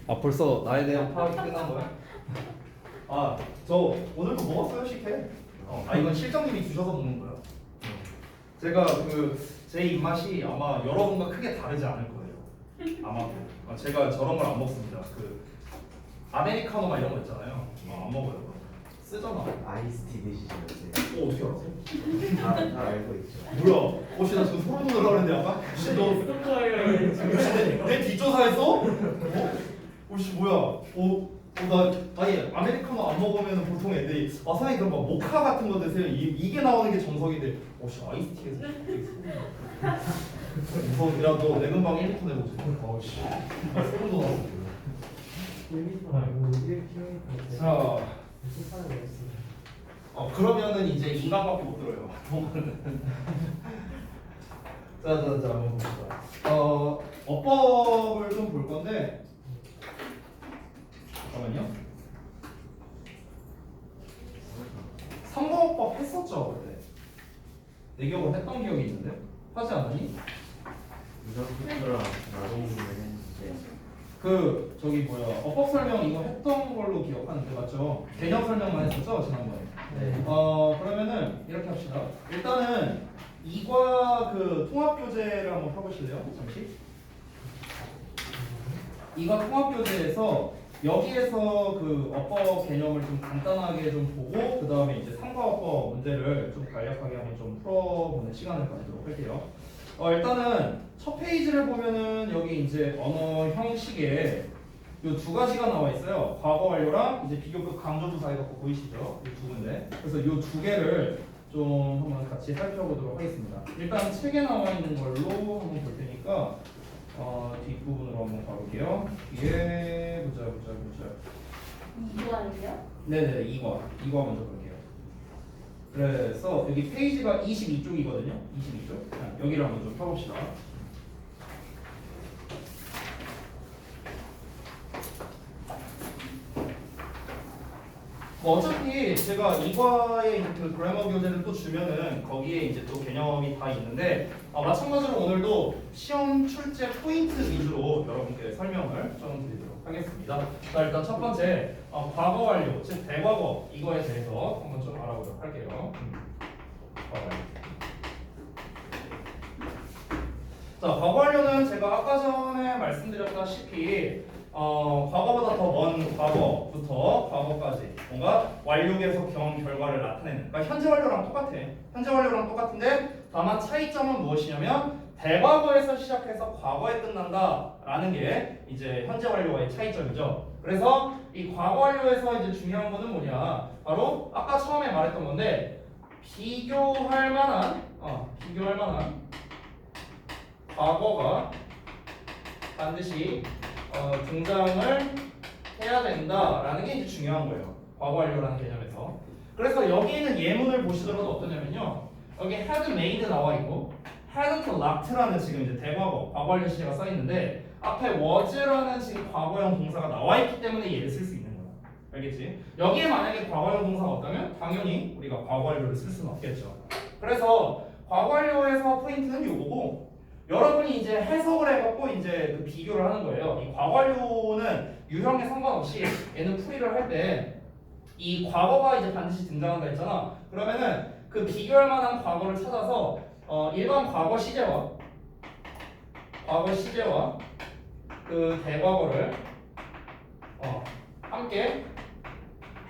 아 벌써 나에 대한 파악이 끝난 거야? 아 저 오늘도 먹었어요 식혜. 이건 실장님이 주셔서 먹는 거야. 제가 제 입맛이 아마 여러분과 크게 다르지 않을 거예요. 아마도. 제가 저런 걸 안 먹습니다. 아메리카노 막 이런 거 있잖아요. 안 먹어요. 쓰잖아. 아이스티 드시죠? 어떻게 알았어? 다 알고 있죠. 뭐야? 혹시 나 지금 소름 돋으려고 했는데 약간? 혹시 내 뒷조사했어? 혹시 뭐야? 나 아니 아메리카노 안 먹으면 보통 애들이 선생님 그럼 막 모카 같은 거 드세요. 이게 나오는 게 정석인데 혹시 아이스티에서 무서워. 야너 내 금방 1리터 내보지. 어우씨 소름 돋았어. 1m 말고 1km. 자 그러면은 이제 인간밖에 못 들어요. 자 한번 봅시다. 어법을 좀 볼 건데 잠깐만요. 선거법 했었죠 그때. 내 기억으로 했던 기억이 있는데 하지 않았니? 이전부터랑 나동을 했는데 저기 어법 설명 이거 했던 걸로 기억하는데 맞죠? 개념 설명만 했었죠 지난번에. 네. 그러면은 이렇게 합시다. 일단은 이과 통합교재를 한번 펴보실래요? 잠시. 이과 통합교재에서 여기에서 어법 개념을 좀 간단하게 좀 보고 그 다음에 이제 삼가어법 문제를 좀 간략하게 한번 좀 풀어보는 시간을 가지도록 할게요. 일단은 첫 페이지를 보면은 여기 이제 언어 형식에 요 두 가지가 나와 있어요. 과거 완료랑 이제 비교급 강조주사 해갖고 보이시죠? 이 두 군데. 그래서 요 두 개를 좀 한번 같이 살펴보도록 하겠습니다. 일단 책에 나와 있는 걸로 한번 볼 테니까 뒷부분으로 한번 가볼게요. 뒤에 보자. 이거는요? 네네, 이거 먼저 볼게요. 그래서 여기 페이지가 22쪽이거든요. 22쪽. 여기를 한번 좀 펴봅시다. 어차피 제가 이과의 그래머 교재를 또 주면은 거기에 이제 또 개념이 다 있는데 마찬가지로 오늘도 시험 출제 포인트 위주로 여러분께 설명을 좀 드리도록 하겠습니다. 자 일단 첫 번째 과거 완료 즉 대과거 이거에 대해서 한번 좀 알아보도록 할게요. 과거 완료. 자 과거 완료는 제가 아까 전에 말씀드렸다시피 과거보다 더 먼 과거부터 과거까지 뭔가 완료에서 결과를 나타내는 그러니까 현재 완료랑 똑같아. 현재 완료랑 똑같은데 다만 차이점은 무엇이냐면 대과거에서 시작해서 과거에 끝난다 라는 게 이제 현재 완료와의 차이점이죠. 그래서 이 과거 완료에서 이제 중요한 거는 뭐냐 바로 아까 처음에 말했던 건데 비교할 만한 과거가 반드시 등장을 해야 된다라는 게 이제 중요한 거예요. 과거 완료라는 개념에서. 그래서 여기 있는 예문을 보시더라도 어떠냐면요. 여기 had made 나와 있고 hadn't locked라는 지금 이제 대과거, 과거 완료 시제가 써 있는데 앞에 was라는 지금 과거형 동사가 나와 있기 때문에 얘를 쓸 수 있는 거야. 알겠지? 여기에 만약에 과거형 동사가 없다면 당연히 우리가 과거 완료를 쓸 수는 없겠죠. 그래서 과거 완료에서 포인트는 요거고 여러분이 이제 해석을 해갖고 이제 비교를 하는 거예요. 이 과거완료는 유형에 상관없이 얘는 풀이를 할 때 이 과거가 이제 반드시 등장한다 했잖아. 그러면은 비교할 만한 과거를 찾아서 일반 과거 시제와 대과거를 함께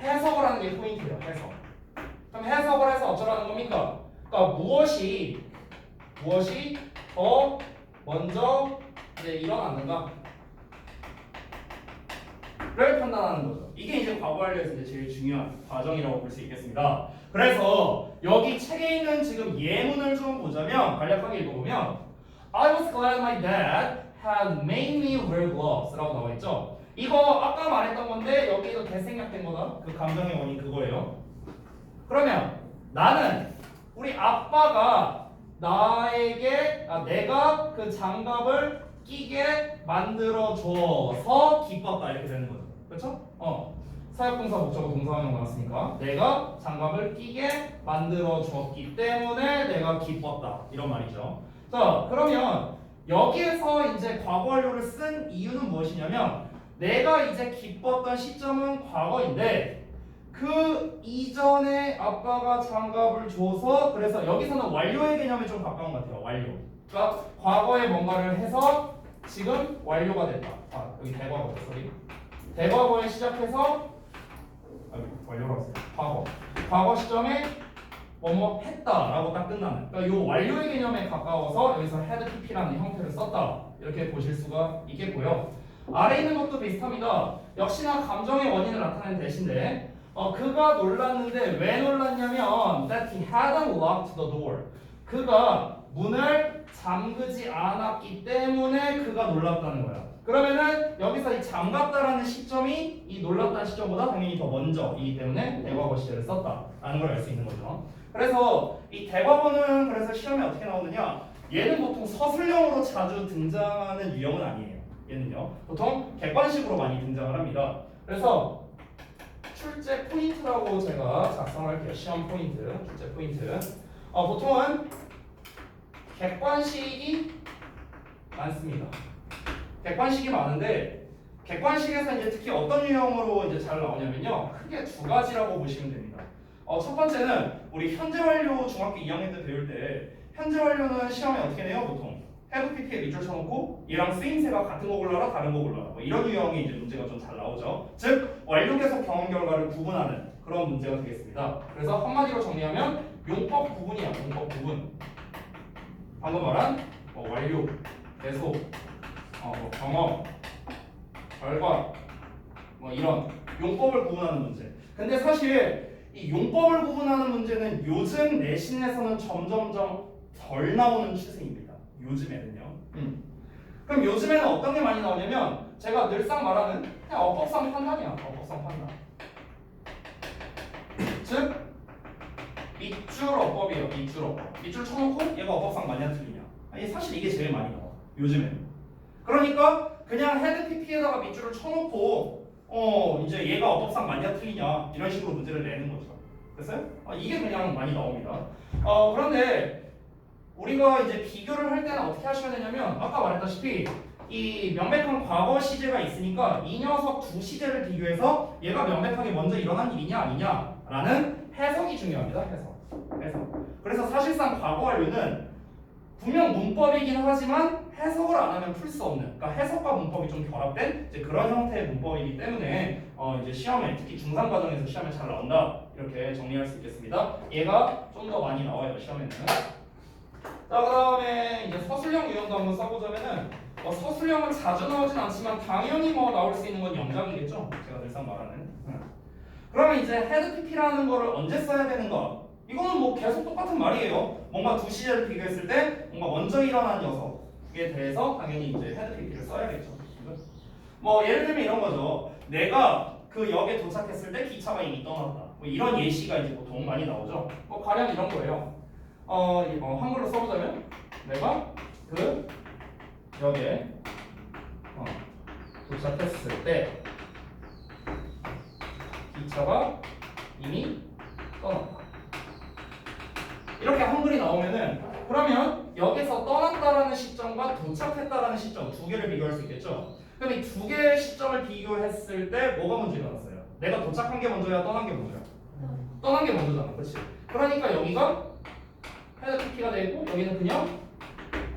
해석을 하는 게 포인트예요. 해석. 그럼 해석을 해서 어쩌라는 겁니까? 그러니까 무엇이 더 먼저 이제 일어났는가를 판단하는 거죠. 이게 이제 과거 완료에서 이제 제일 중요한 과정이라고 볼 수 있겠습니다. 그래서 여기 책에 있는 지금 예문을 좀 보자면 간략하게 읽어보면 I was glad my dad had made me wear gloves 라고 나와 있죠. 이거 아까 말했던 건데 여기도 대생략된 거다. 그 감정의 원인 그거예요. 그러면 나는 우리 아빠가 내가 그 장갑을 끼게 만들어 줘서 기뻤다 이렇게 되는 거죠. 그렇죠? 사역동사 목적어 동사원형 나왔으니까 내가 장갑을 끼게 만들어 줬기 때문에 내가 기뻤다 이런 말이죠. 자 그러면 여기에서 이제 과거 완료를 쓴 이유는 무엇이냐면 내가 이제 기뻤던 시점은 과거인데 그 이전에 아빠가 장갑을 줘서 그래서 여기서는 완료의 개념에 좀 가까운 것 같아요. 완료. 그러니까 과거에 뭔가를 해서 지금 완료가 됐다. 아 여기 대과거 소리. 대과거에 시작해서 완료라고 했어요. 과거 시점에 뭐뭐 했다라고 딱 끝나는. 그러니까 이 완료의 개념에 가까워서 여기서 had pp라는 형태를 썼다. 이렇게 보실 수가 있겠고요. 아래 있는 것도 비슷합니다. 역시나 감정의 원인을 나타내는 대신데 그가 놀랐는데 왜 놀랐냐면 that he hadn't locked the door. 그가 문을 잠그지 않았기 때문에 그가 놀랐다는 거야. 그러면은 여기서 이 잠갔다라는 시점이 이 놀랐다는 시점보다 당연히 더 먼저이기 때문에 대과거 시제를 썼다라는 걸 알 수 있는 거죠. 그래서 이 대과거는 그래서 시험에 어떻게 나오느냐? 얘는 보통 서술형으로 자주 등장하는 유형은 아니에요. 얘는요. 보통 객관식으로 많이 등장을 합니다. 그래서 출제 포인트라고 제가 작성할게요. 시험 포인트, 출제 포인트. 보통은 객관식이 많습니다. 객관식이 많은데 객관식에서 이제 특히 어떤 유형으로 이제 잘 나오냐면요. 크게 두 가지라고 보시면 됩니다. 첫 번째는 우리 현재 완료 중학교 2학년 때 배울 때 현재 완료는 시험에 어떻게 내요? 보통 have pp에 밑줄 쳐놓고 얘랑 쓰임새가 같은 거 골라라 다른 거 골라라 뭐 이런 유형의 이제 문제가 좀 잘 나오죠. 즉 완료 계속 경험 결과를 구분하는 그런 문제가 되겠습니다. 그래서 한마디로 정리하면 용법 구분이야. 용법 구분. 방금 말한 완료, 계속, 경험, 결과 뭐 이런 용법을 구분하는 문제. 근데 사실 이 용법을 구분하는 문제는 요즘 내신에서는 점점점 덜 나오는 추세입니다. 요즘에는요. 그럼 요즘에는 어떤 게 많이 나오냐면 제가 늘상 말하는 그냥 어법상 판단이야. 어법상 판단. 즉 밑줄 어법이에요. 밑줄 어법. 밑줄 쳐놓고 얘가 어법상 맞냐 틀리냐. 사실 이게 제일 많이 나와. 요즘에는. 그러니까 그냥 헤드 PP에다가 밑줄을 쳐놓고 이제 얘가 어법상 맞냐 틀리냐 이런 식으로 문제를 내는 거죠. 됐어요? 이게 그냥 많이 나옵니다. 그런데 우리가 이제 비교를 할 때는 어떻게 하시면 되냐면 아까 말했다시피 이 명백한 과거 시제가 있으니까 이 녀석 두 시제를 비교해서 얘가 명백하게 먼저 일어난 일이냐 아니냐라는 해석이 중요합니다. 해석. 그래서 사실상 과거 완료는 분명 문법이긴 하지만 해석을 안 하면 풀 수 없는, 그러니까 해석과 문법이 좀 결합된 이제 그런 형태의 문법이기 때문에 이제 시험에 특히 중상 과정에서 시험에 잘 나온다 이렇게 정리할 수 있겠습니다. 얘가 좀 더 많이 나와요 시험에는. 자 그다음에 이제 서술형 유형도 한번 써보자면은 서술형은 자주 나오진 않지만 당연히 나올 수 있는 건 영장이겠죠. 제가 늘상 말하는. 그러면 이제 head pp라는 거를 언제 써야 되는가? 이거는 계속 똑같은 말이에요. 뭔가 두 시제를 비교했을 때 뭔가 먼저 일어난 녀석에 대해서 당연히 이제 head pp를 써야겠죠. 예를 들면 이런 거죠. 내가 그 역에 도착했을 때 기차가 이미 떠났다. 이런 예시가 이제 보통 많이 나오죠. 가령 이런 거예요. 한글로 써보자면 내가 그 역에 도착했을 때 기차가 이미 떠났다. 이렇게 한글이 나오면은 그러면 여기서 떠났다라는 시점과 도착했다라는 시점 두 개를 비교할 수 있겠죠. 그럼 이 두 개의 시점을 비교했을 때 뭐가 먼저 일어났어요? 내가 도착한 게 먼저야, 떠난 게 먼저야? 떠난 게 먼저잖아, 그렇지? 그러니까 여기가 헤드 PP가 되고 여기는 그냥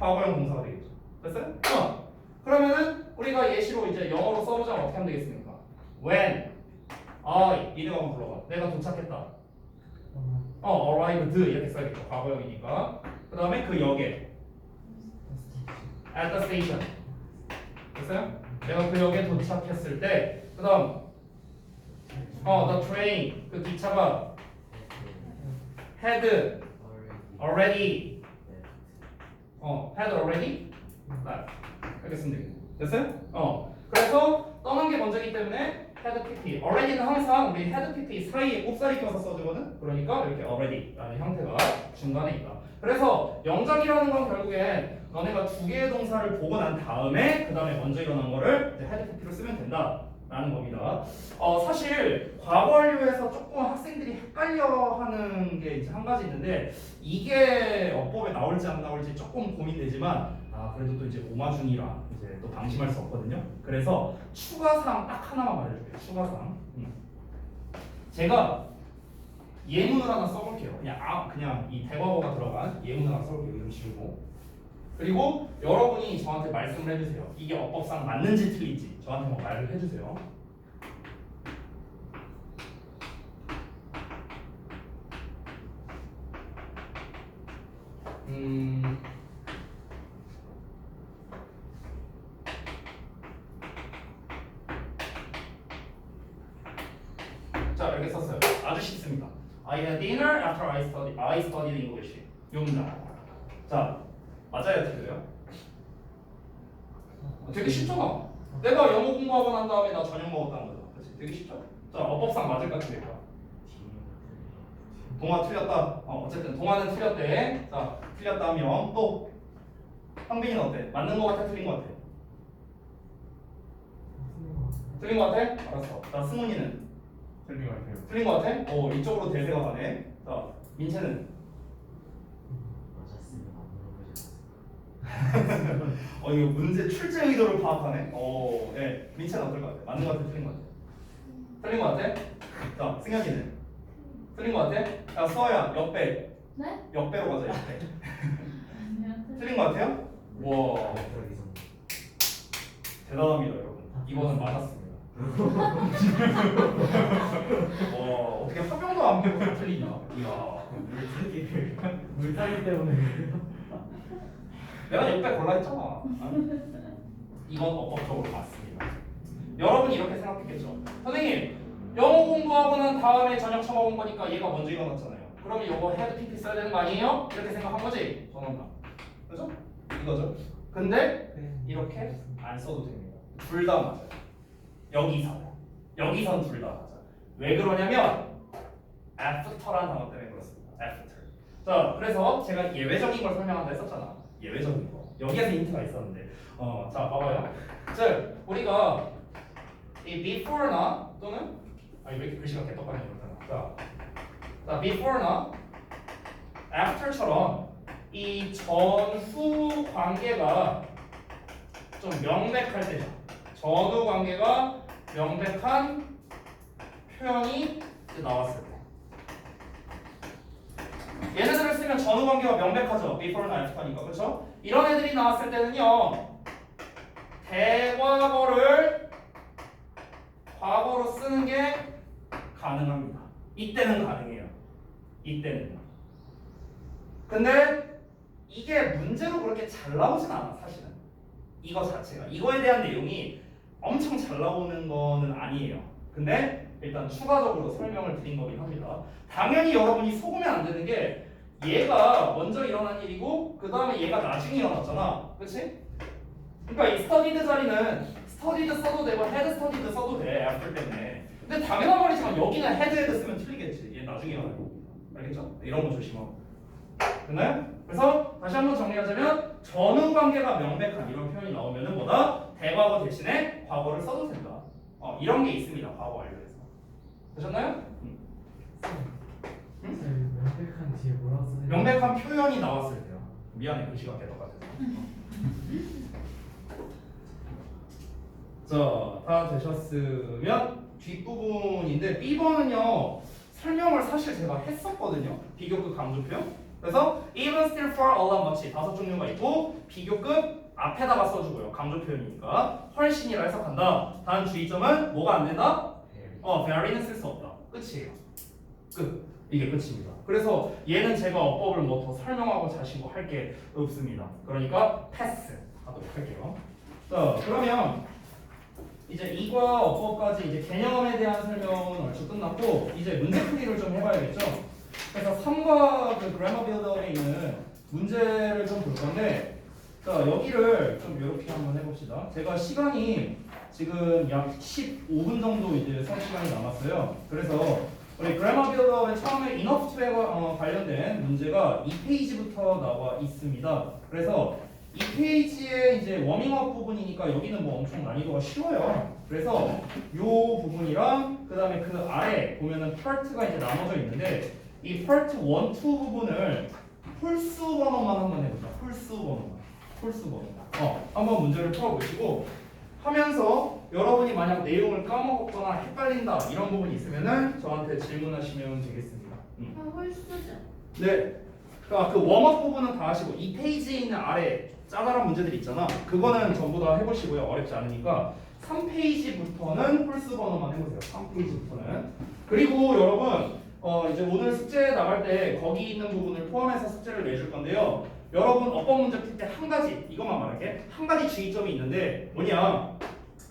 과거형 동사가 되겠죠. 됐어요? 그러면은 우리가 예시로 이제 영어로 써보자면 어떻게 하면 되겠습니까? When I 이래가 한번 불러봐. 내가 도착했다. arrived 이렇게 써야겠죠. 과거형이니까. 그 다음에 그 역에 at the station. 됐어요? 내가 그 역에 도착했을 때, 그 다음 the train 그 기차가 had already left. 이렇게 쓰면 되겠네. 됐어요? 그래서 떠난 게 먼저이기 때문에 had pp. already는 항상 우리 had pp 사이에 꼽사리 껴서 써주거든. 그러니까 이렇게 already라는 형태가 중간에 있다. 그래서 영작이라는 건 결국엔 너네가 두 개의 동사를 보고 난 다음에 그 다음에 먼저 일어난 거를 이제 had pp로 쓰면 된다라는 겁니다. 사실 과거 완료에서 조금 학생들이 헷갈려하는 게 이제 한 가지 있는데 이게 어법에 나올지 안 나올지 조금 고민되지만 아 그래도 또 이제 오마중이라 이제 또 방심할 수 없거든요. 그래서 추가사항 딱 하나만 말해줄게요. 추가사항. 제가 예문을 하나 써볼게요. 그냥 이 대과거가 들어간 예문을 하나 써볼게요. 이름 지우고. 그리고 여러분이 저한테 말씀을 해주세요. 이게 어법상 맞는지 틀린지 저한테 뭐 말을 해주세요. 자 이렇게 썼어요. 아주 쉽습니다. I had dinner after I studied English. 요 문장. 자 맞아요, 틀려요? 되게 쉽잖아. 내가 영어 공부하고 난 다음에 나 저녁 먹었다는 거죠. 그렇지? 되게 쉽죠? 자 어법상 맞을까 틀릴까? 동화 틀렸다. 어쨌든 동화는 틀렸대. 자 틀렸다면 또 황빈이는 어때? 맞는 거 같아? 틀린 거 같아? 틀린 거 같아? 알았어. 자 승훈이는? 틀린 것 같아요. 틀린 거 같아? 이쪽으로 대세가 가네. 자 민채는? 맞았습니다. 이거 문제 출제 의도를 파악하네. 네. 민채는 어떨 것 같아? 맞는 거 같아? 틀린 거 같아? 틀린 거 같아? 자 승혁이는? 틀린 거 같아? 야 수아야 역배. 네? 역배로 가자 역배. 아니요. 틀린 거 같아요? 와 대단합니다 여러분. 이거는 맞았습니다. 와 어떻게 한 명도 안 배우고 다 틀리냐? 이야. 물타기 때문에. 내가 역배 골라 했잖아. 이건 어법적으로 맞습니다. 여러분이 이렇게 생각했겠죠. 선생님 영어 공부하고 난 다음에 저녁 처먹은 거니까 얘가 먼저 일어났잖아요. 그러면 이거 헤드 PP 써야 되는 거 아니에요? 이렇게 생각한 거지? 저는 다. 그죠? 이거죠. 근데 이렇게 안 써도 됩니다. 둘 다 맞아요. 여기선 둘 다 맞아요. 왜 그러냐면 after라는 단어 때문에 그렇습니다. after. 자, 그래서 제가 예외적인 걸 설명한다 했었잖아. 예외적인 거. 여기에서 힌트가 있었는데. 자, 봐봐요. 즉, 우리가 이 before나 또는 왜 이렇게 글씨가 개떡하냐 그러잖아. 자, before나 after처럼 이 전후 관계가 좀 명백할 때죠. 전후 관계가 명백한 표현이 나왔을 때. 얘네들을 쓰면 전후 관계가 명백하죠. before나 after니까. 그렇죠? 이런 애들이 나왔을 때는요. 대과거를 과거로 쓰는 게 가능합니다. 이때는 가능해요. 이때는. 근데 이게 문제로 그렇게 잘 나오진 않아 사실은. 이거 자체가. 이거에 대한 내용이 엄청 잘 나오는 거는 아니에요. 근데 일단 추가적으로 설명을 드린 거긴 합니다. 당연히 여러분이 속으면 안 되는 게 얘가 먼저 일어난 일이고 그 다음에 얘가 나중에 일어났잖아. 그치? 그러니까 이 studied 자리는 studied 써도 되고 had studied 써도 돼. after 때문에. 근데 당연한 말이지만 여기는 had 쓰면 틀리겠지. 얘 나중에 일어나고. 알겠죠? 이런 거 조심하고. 됐나요? 그래서 다시 한번 정리하자면 전후 관계가 명백한 이런 표현이 나오면은 뭐다? 대과거 대신에 과거를 써도 된다. 이런 게 있습니다. 과거 완료에서. 되셨나요? 명백한 뒤에 뭐라고 써야 명백한 표현이 나왔을 때요. 미안해 글씨가 개떡같아서. 자, 다 되셨으면 뒷부분인데 B번은요 설명을 사실 제가 했었거든요. 비교급 강조표. 그래서 even still for all and much 5 종류가 있고 비교급 앞에다가 써주고요. 강조 표현이니까 훨씬이라 해석한다. 다음 주의점은 뭐가 안 된다? very는 쓸 수 없다. 끝이에요. 끝. 이게 끝입니다. 그래서 얘는 제가 어법을 뭐 더 설명하고 자시고 할 게 없습니다. 그러니까 패스 하도록 할게요. 자, 그러면 이제 이과 어법까지 이제 개념에 대한 설명은 얼추 끝났고 이제 문제 풀이를 좀 해봐야겠죠. 그래서 3과 그 그래머 빌드업에 있는 문제를 좀 볼 건데 자 여기를 좀 이렇게 한번 해봅시다. 제가 시간이 지금 약 15분 정도 이제 수업 시간이 남았어요. 그래서 우리 그래머 빌드업의 처음에 enough to에 관련된 문제가 2페이지부터 나와 있습니다. 그래서 이 페이지에 이제 워밍업 부분이니까 여기는 뭐 엄청 난이도가 쉬워요. 그래서 요 부분이랑 그 다음에 그 아래 보면은 파트가 이제 나눠져 있는데 이 파트 1, 2 부분을 홀수 번호만 한번 해보자. 홀수 번호만. 홀수 번호다. 한번 문제를 풀어보시고 하면서 여러분이 만약 내용을 까먹었거나 헷갈린다 이런 부분이 있으면은 저한테 질문하시면 되겠습니다. 홀수죠. 네. 그러니까 그 웜업 부분은 다 하시고 이 페이지에 있는 아래 짜잘한 문제들 있잖아. 그거는 전부 다 해보시고요. 어렵지 않으니까 3페이지부터는 홀수 번호만 해보세요. 3페이지부터는. 그리고 여러분 이제 오늘 숙제 나갈 때 거기 있는 부분을 포함해서 숙제를 내줄 건데요. 여러분 어법 문제 풀 때 한 가지 이것만 말할게. 한 가지 주의점이 있는데 뭐냐?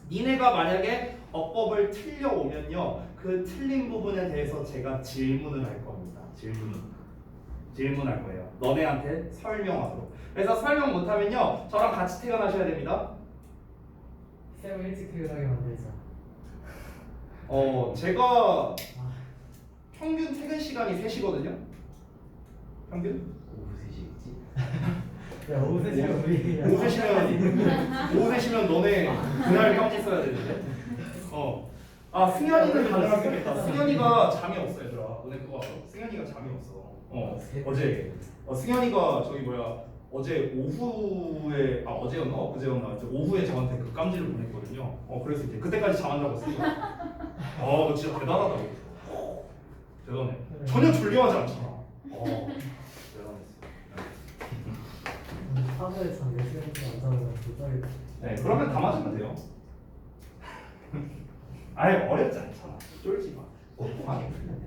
니네가 만약에 어법을 틀려오면요. 그 틀린 부분에 대해서 제가 질문을 할 겁니다. 질문할 거예요. 너네한테 설명하도록. 그래서 설명 못하면요. 저랑 같이 퇴근하셔야 됩니다. 쌤을 일찍 퇴근하게 만들자. 제가 평균 퇴근 시간이 3시거든요. 평균? 오후 3시겠지? 야 오후 3시면 우리 오후 3시면 너네 그날 평지 써야 되는데. 승현이는 가능하겠다. 승현이가 잠이 없어 얘들아. 너네 그거 알아? 승현이가 잠이 없어. 어제 승현이가 저기 어제 오후에 어제였나 그제였나 이제 오후에 저한테 그 깜지를 보냈거든요. 그래서 이제 그때까지 잠 안 자고 있으니까. 너 진짜 대단하다고. 대단해. 전혀 졸려하지 않잖아. 대단했어. 하루에 잠 4시간씩 안 자면 못 자겠다. 네, 그러면 다 맞으면 돼요. 아예 어렵지 않잖아. 쫄지 마. 꼼꼼하게 풀면 돼.